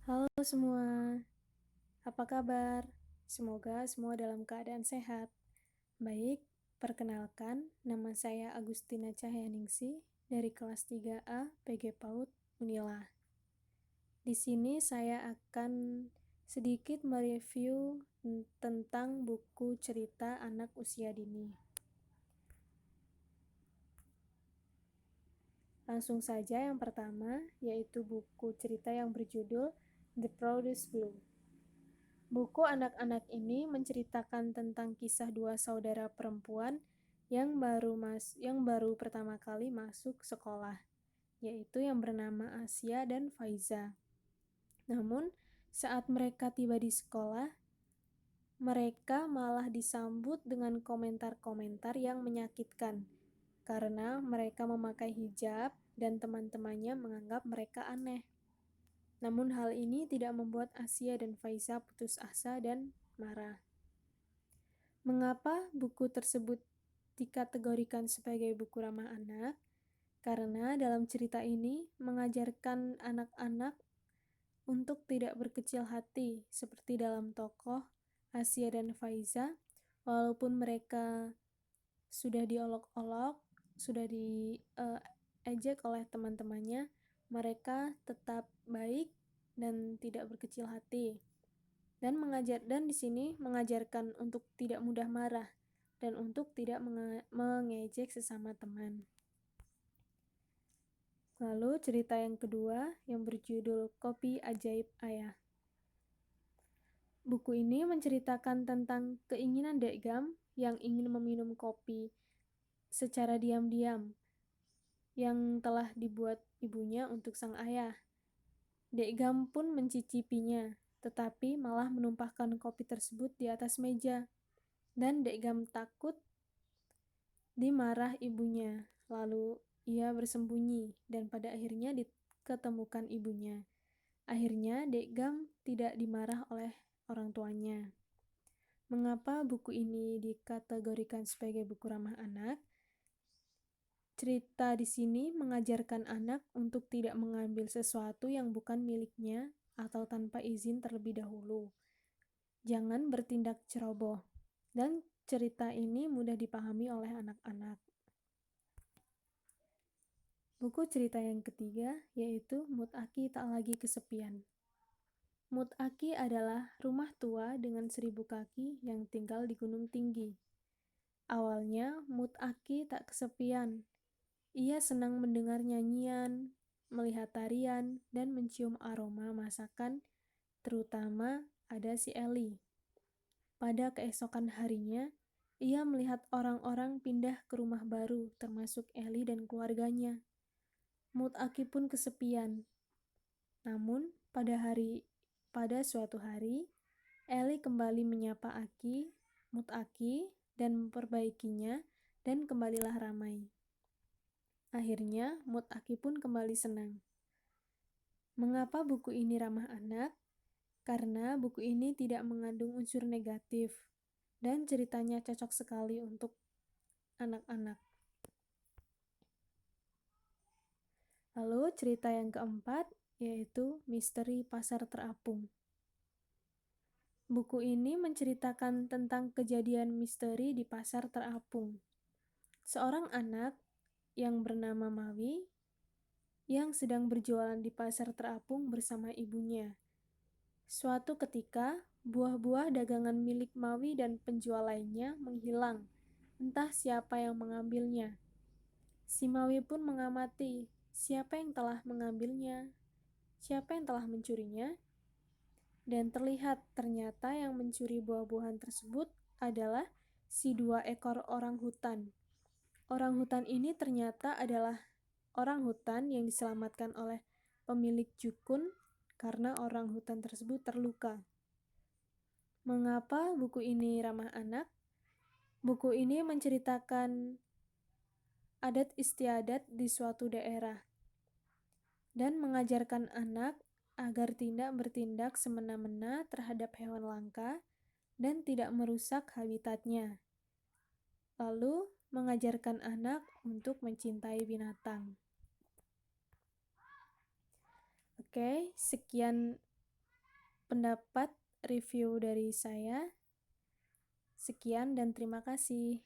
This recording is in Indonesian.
Halo semua, apa kabar? Semoga semua dalam keadaan sehat. Baik, perkenalkan, nama saya Agustina Cahyaningsih dari kelas 3A PG PAUD Unila. Di sini saya akan sedikit mereview tentang buku cerita anak usia dini. Langsung saja yang pertama, yaitu buku cerita yang berjudul The Proudest Blue. Buku anak-anak ini menceritakan tentang kisah dua saudara perempuan yang baru pertama kali masuk sekolah, yaitu yang bernama Asia dan Faiza. Namun, saat mereka tiba di sekolah, mereka malah disambut dengan komentar-komentar yang menyakitkan karena mereka memakai hijab dan teman-temannya menganggap mereka aneh. Namun hal ini tidak membuat Asia dan Faiza putus asa dan marah. Mengapa buku tersebut dikategorikan sebagai buku ramah anak? Karena dalam cerita ini mengajarkan anak-anak untuk tidak berkecil hati, seperti dalam tokoh Asia dan Faiza, walaupun mereka sudah diolok-olok, sudah diejek oleh teman-temannya, mereka tetap baik dan tidak berkecil hati. Dan di sini mengajarkan untuk tidak mudah marah dan untuk tidak mengejek sesama teman. Lalu cerita yang kedua yang berjudul Kopi Ajaib Ayah. Buku ini menceritakan tentang keinginan Dekgam yang ingin meminum kopi secara diam-diam yang telah dibuat ibunya untuk sang ayah. Dekgam pun mencicipinya, tetapi malah menumpahkan kopi tersebut di atas meja. Dan Dekgam takut dimarah ibunya, lalu ia bersembunyi dan pada akhirnya diketemukan ibunya. Akhirnya Dekgam tidak dimarah oleh orang tuanya. Mengapa buku ini dikategorikan sebagai buku ramah anak? Cerita di sini mengajarkan anak untuk tidak mengambil sesuatu yang bukan miliknya atau tanpa izin terlebih dahulu. Jangan bertindak ceroboh. Dan cerita ini mudah dipahami oleh anak-anak. Buku cerita yang ketiga yaitu Mut Aki Tak Lagi Kesepian. Mut Aki adalah rumah tua dengan 1000 kaki yang tinggal di gunung tinggi. Awalnya Mut Aki tak kesepian. Ia senang mendengar nyanyian, melihat tarian, dan mencium aroma masakan, terutama ada si Eli. Pada keesokan harinya, ia melihat orang-orang pindah ke rumah baru, termasuk Eli dan keluarganya. Mut Aki pun kesepian. Namun, pada suatu hari, Eli kembali menyapa Mut Aki, dan memperbaikinya, dan kembalilah ramai. Akhirnya, Mut Aki pun kembali senang. Mengapa buku ini ramah anak? Karena buku ini tidak mengandung unsur negatif, dan ceritanya cocok sekali untuk anak-anak. Lalu cerita yang keempat yaitu Misteri Pasar Terapung. Buku ini menceritakan tentang kejadian misteri di Pasar Terapung. Seorang anak yang bernama Mawi yang sedang berjualan di Pasar Terapung bersama ibunya. Suatu ketika, buah-buah dagangan milik Mawi dan penjual lainnya menghilang. Entah siapa yang mengambilnya. Si Mawi pun mengamati siapa yang telah mengambilnya, siapa yang telah mencurinya, dan terlihat ternyata yang mencuri buah-buahan tersebut adalah si 2 ekor orang hutan. Orang hutan ini ternyata adalah orang hutan yang diselamatkan oleh pemilik Jukun karena orang hutan tersebut terluka. Mengapa buku ini ramah anak? Buku ini menceritakan adat istiadat di suatu daerah dan mengajarkan anak agar tidak bertindak semena-mena terhadap hewan langka dan tidak merusak habitatnya. Lalu mengajarkan anak untuk mencintai binatang. Oke, sekian pendapat review dari saya. Sekian dan terima kasih.